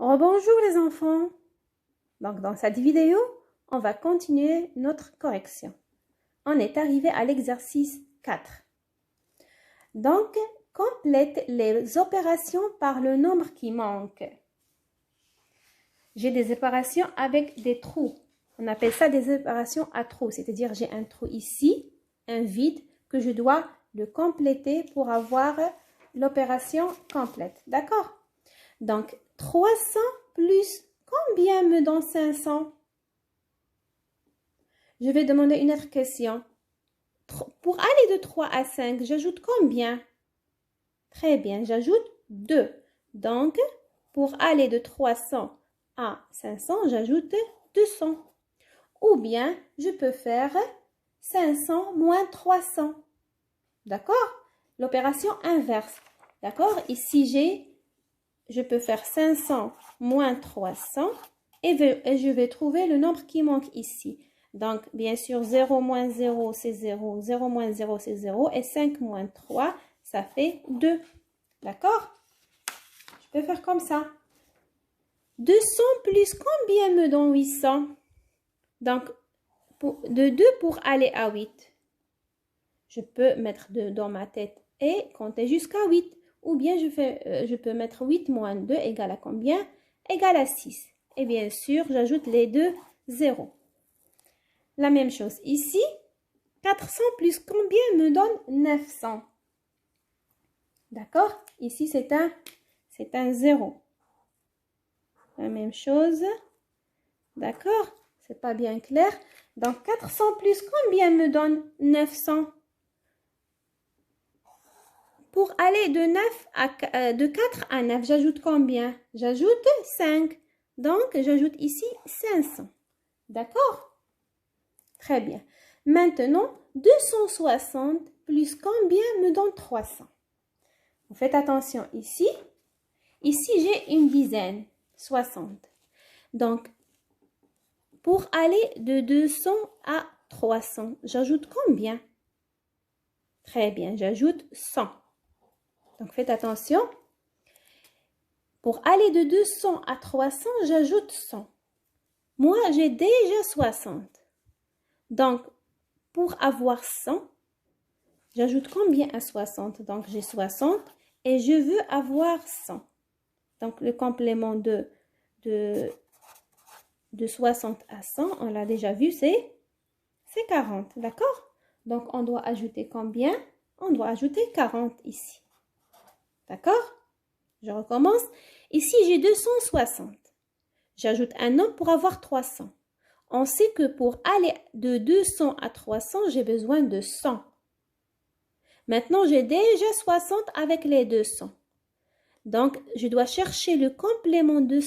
Rebonjour les enfants. Donc dans cette vidéo, on va continuer notre correction. On est arrivé à l'exercice 4. Donc, complète les opérations par le nombre qui manque. J'ai des opérations avec des trous. On appelle ça des opérations à trous, c'est-à-dire j'ai un trou ici, un vide, que je dois le compléter pour avoir l'opération complète. D'accord? Donc, 300 plus combien me donne 500? Je vais demander une autre question. Pour aller de 3 à 5, j'ajoute combien? Très bien, j'ajoute 2. Donc, pour aller de 300 à 500, j'ajoute 200. Ou bien, je peux faire 500 moins 300. D'accord? L'opération inverse. D'accord? Ici, je peux faire 500 moins 300 et je vais trouver le nombre qui manque ici. Donc, bien sûr, 0 moins 0, c'est 0. 0 moins 0, c'est 0. Et 5 moins 3, ça fait 2. D'accord? Je peux faire comme ça. 200 plus combien me donne 800? Donc, de 2 pour aller à 8. Je peux mettre 2 dans ma tête et compter jusqu'à 8. Ou bien je peux mettre 8 moins 2 égale à combien? Égale à 6. Et bien sûr, j'ajoute les deux zéros. La même chose ici. 400 plus combien me donne 900? D'accord? Ici, c'est un 0. La même chose. D'accord? C'est pas bien clair. Donc, 400 plus combien me donne 900? Pour aller de 4 à 9, j'ajoute combien? J'ajoute 5. Donc, j'ajoute ici 500. D'accord? Très bien. Maintenant, 260 plus combien me donne 300? Vous faites attention ici. Ici, j'ai une dizaine, 60. Donc, pour aller de 200 à 300, j'ajoute combien? Très bien, j'ajoute 100. Donc, faites attention. Pour aller de 200 à 300, j'ajoute 100. Moi, j'ai déjà 60. Donc, pour avoir 100, j'ajoute combien à 60? Donc, j'ai 60 et je veux avoir 100. Donc, le complément de 60 à 100, on l'a déjà vu, c'est 40. D'accord? Donc, on doit ajouter combien? On doit ajouter 40 ici. D'accord? Je recommence. Ici, j'ai 260. J'ajoute un nombre pour avoir 300. On sait que pour aller de 200 à 300, j'ai besoin de 100. Maintenant, j'ai déjà 60 avec les 200. Donc, je dois chercher le complément de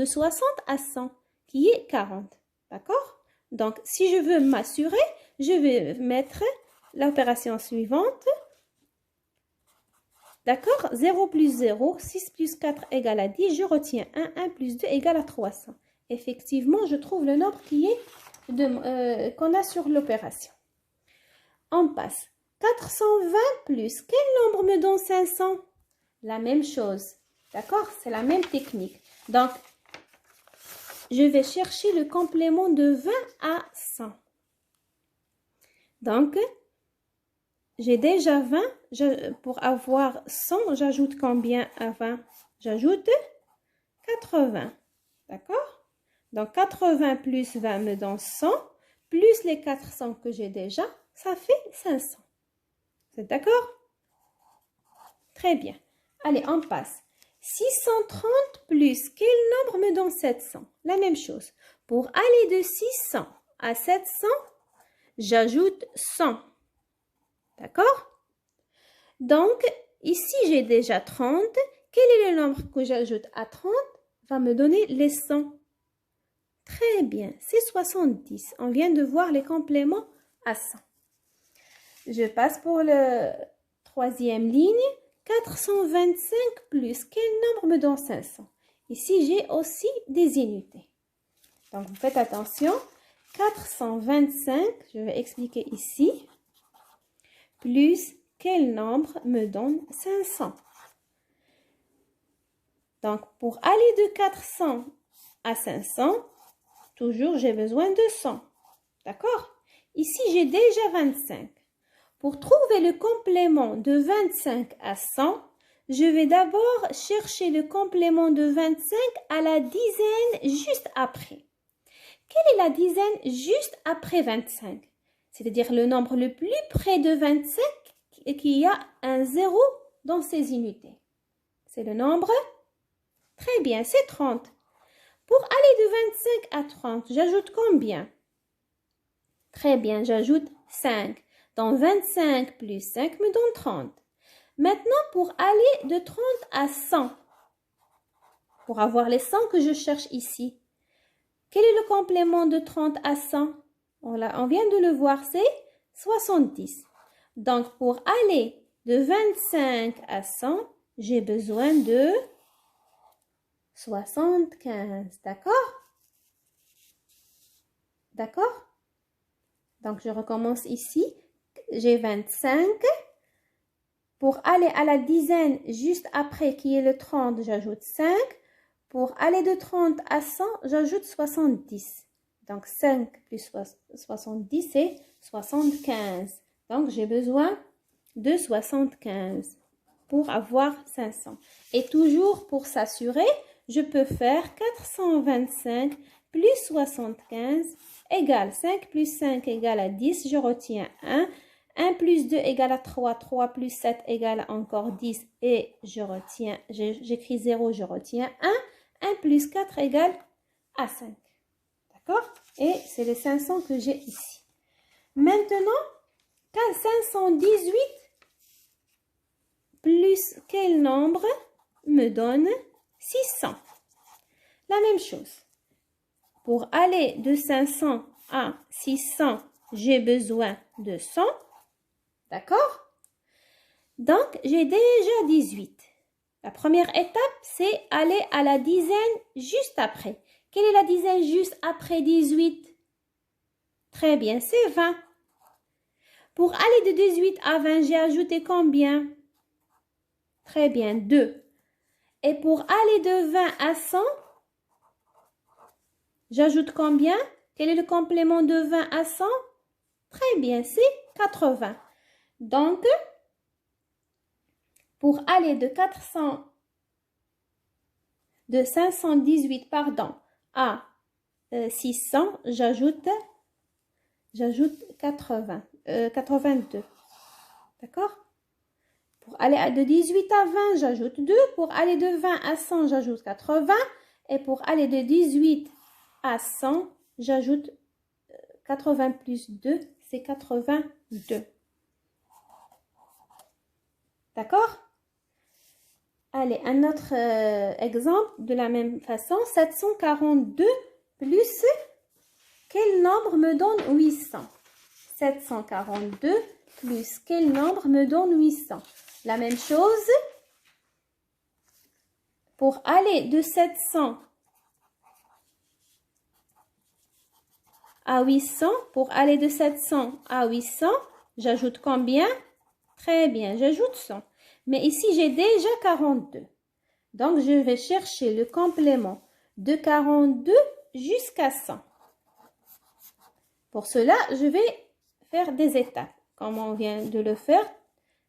60 à 100, qui est 40. D'accord? Donc, si je veux m'assurer, je vais mettre l'opération suivante. D'accord? 0 plus 0, 6 plus 4 égale à 10. Je retiens 1, 1 plus 2 égale à 300. Effectivement, je trouve le nombre qu'on a sur l'opération. On passe. 420 plus, quel nombre me donne 500? La même chose. D'accord? C'est la même technique. Donc, je vais chercher le complément de 20 à 100. Donc, j'ai déjà 20. Pour avoir 100, j'ajoute combien à 20? J'ajoute 80. D'accord? Donc, 80 plus 20 me donne 100. Plus les 400 que j'ai déjà, ça fait 500. Vous êtes d'accord? Très bien. Allez, on passe. 630 plus, quel nombre me donne 700? La même chose. Pour aller de 600 à 700, j'ajoute 100. D'accord? Donc, ici, j'ai déjà 30. Quel est le nombre que j'ajoute à 30? Va me donner les 100. Très bien, c'est 70. On vient de voir les compléments à 100. Je passe pour la troisième ligne. 425 plus, quel nombre me donne 500? Ici, j'ai aussi des unités. Donc, vous faites attention. 425, je vais expliquer ici, plus quel nombre me donne 500? Donc, pour aller de 400 à 500, toujours j'ai besoin de 100. D'accord? Ici, j'ai déjà 25. Pour trouver le complément de 25 à 100, je vais d'abord chercher le complément de 25 à la dizaine juste après. Quelle est la dizaine juste après 25? C'est-à-dire le nombre le plus près de 25 et qui a un 0 dans ses unités. C'est le nombre? Très bien, c'est 30. Pour aller de 25 à 30, j'ajoute combien? Très bien, j'ajoute 5. Donc 25 plus 5 me donne 30. Maintenant, pour aller de 30 à 100, pour avoir les 100 que je cherche ici, quel est le complément de 30 à 100? On vient de le voir, c'est 70. Donc, pour aller de 25 à 100, j'ai besoin de 75. D'accord? D'accord? Donc, je recommence ici. J'ai 25. Pour aller à la dizaine juste après, qui est le 30, j'ajoute 5. Pour aller de 30 à 100, j'ajoute 70. Donc, 5 plus 70, c'est 75. Donc, j'ai besoin de 75 pour avoir 500. Et toujours pour s'assurer, je peux faire 425 plus 75 égale 5 plus 5 égale à 10. Je retiens 1. 1 plus 2 égale à 3. 3 plus 7 égale à encore 10. Et je retiens, j'écris 0, je retiens 1. 1 plus 4 égale à 5. D'accord? Et c'est les 500 que j'ai ici. Maintenant, 518 plus quel nombre me donne 600? La même chose. Pour aller de 500 à 600, j'ai besoin de 100. D'accord? Donc, j'ai déjà 18. La première étape, c'est aller à la dizaine juste après. Quelle est la dizaine juste après 18? Très bien, c'est 20. Pour aller de 18 à 20, j'ai ajouté combien? Très bien, 2. Et pour aller de 20 à 100, j'ajoute combien? Quel est le complément de 20 à 100? Très bien, c'est 80. Donc, pour aller de 518 à 600, j'ajoute 82. D'accord? Pour aller de 18 à 20, j'ajoute 2. Pour aller de 20 à 100, j'ajoute 80. Et pour aller de 18 à 100, j'ajoute 80 plus 2, c'est 82. D'accord? Allez, un autre exemple de la même façon. 742 plus quel nombre me donne 800? 742 plus quel nombre me donne 800? La même chose. Pour aller de 700 à 800, pour aller de 700 à 800, j'ajoute combien? Très bien, j'ajoute 100. Mais ici, j'ai déjà 42. Donc, je vais chercher le complément de 42 jusqu'à 100. Pour cela, je vais faire des étapes, comme on vient de le faire,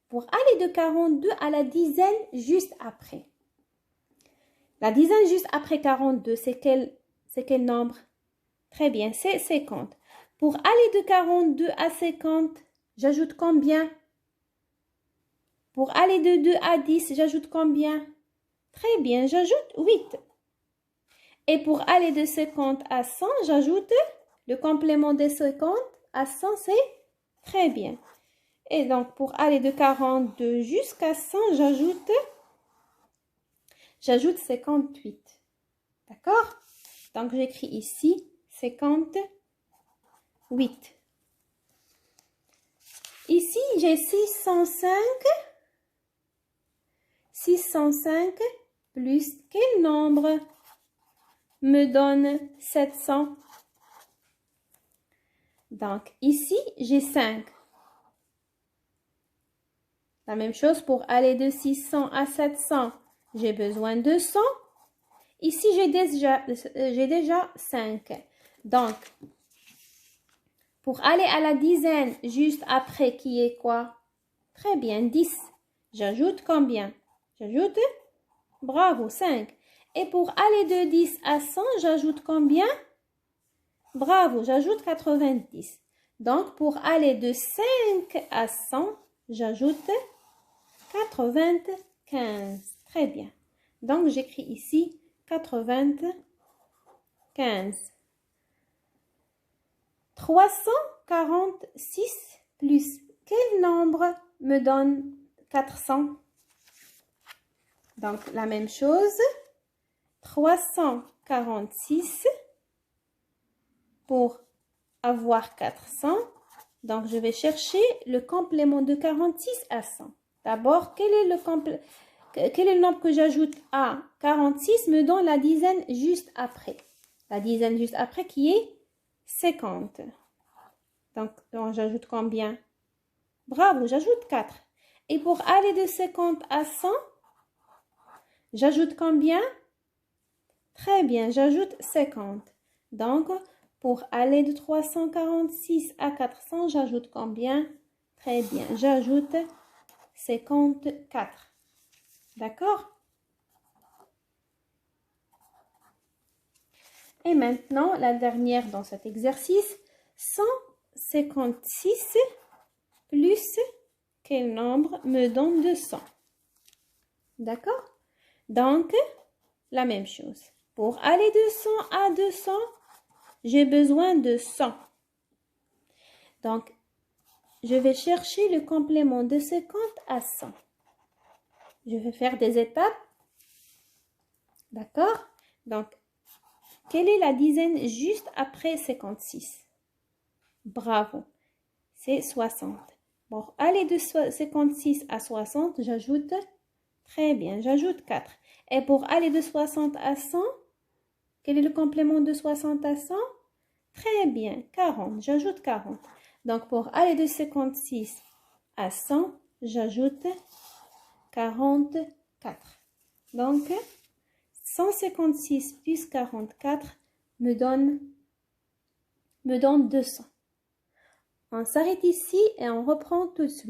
pour aller de 42 à la dizaine juste après. La dizaine juste après 42, c'est quel nombre? Très bien, c'est 50. Pour aller de 42 à 50, j'ajoute combien? Pour aller de 2 à 10, j'ajoute combien? Très bien, j'ajoute 8. Et pour aller de 50 à 100, j'ajoute le complément de 50 à 100, c'est très bien. Et donc, pour aller de 42 jusqu'à 100, j'ajoute 58. D'accord? Donc, j'écris ici 58. Ici, j'ai 605 plus quel nombre me donne 700? Donc, ici, j'ai 5. La même chose pour aller de 600 à 700. j'ai besoin de 100. Ici, j'ai déjà 5. Donc, pour aller à la dizaine juste après, qui est quoi? Très bien, 10. J'ajoute combien? J'ajoute, bravo, 5. Et pour aller de 10 à 100, j'ajoute combien? Bravo, j'ajoute 90. Donc, pour aller de 5 à 100, j'ajoute 95. Très bien. Donc, j'écris ici 95. 346 plus quel nombre me donne 400? Donc, la même chose. 346 pour avoir 400. Donc, je vais chercher le complément de 46 à 100. D'abord, quel est le nombre que j'ajoute à 46 me donne la dizaine juste après. La dizaine juste après qui est 50. Donc j'ajoute combien? Bravo, j'ajoute 4. Et pour aller de 50 à 100, j'ajoute combien? Très bien, j'ajoute 50. Donc, pour aller de 346 à 400, j'ajoute combien? Très bien, j'ajoute 54. D'accord? Et maintenant, la dernière dans cet exercice, 156 plus quel nombre me donne 200? D'accord? Donc, la même chose. Pour aller de 100 à 200, j'ai besoin de 100. Donc, je vais chercher le complément de 50 à 100. Je vais faire des étapes. D'accord? Donc, quelle est la dizaine juste après 56? Bravo. C'est 60. Bon, aller de 56 à 60, j'ajoute. Très bien, j'ajoute 4. Et pour aller de 60 à 100, quel est le complément de 60 à 100? Très bien, 40. J'ajoute 40. Donc, pour aller de 56 à 100, j'ajoute 44. Donc, 156 plus 44 me donne 200. On s'arrête ici et on reprend tout de suite.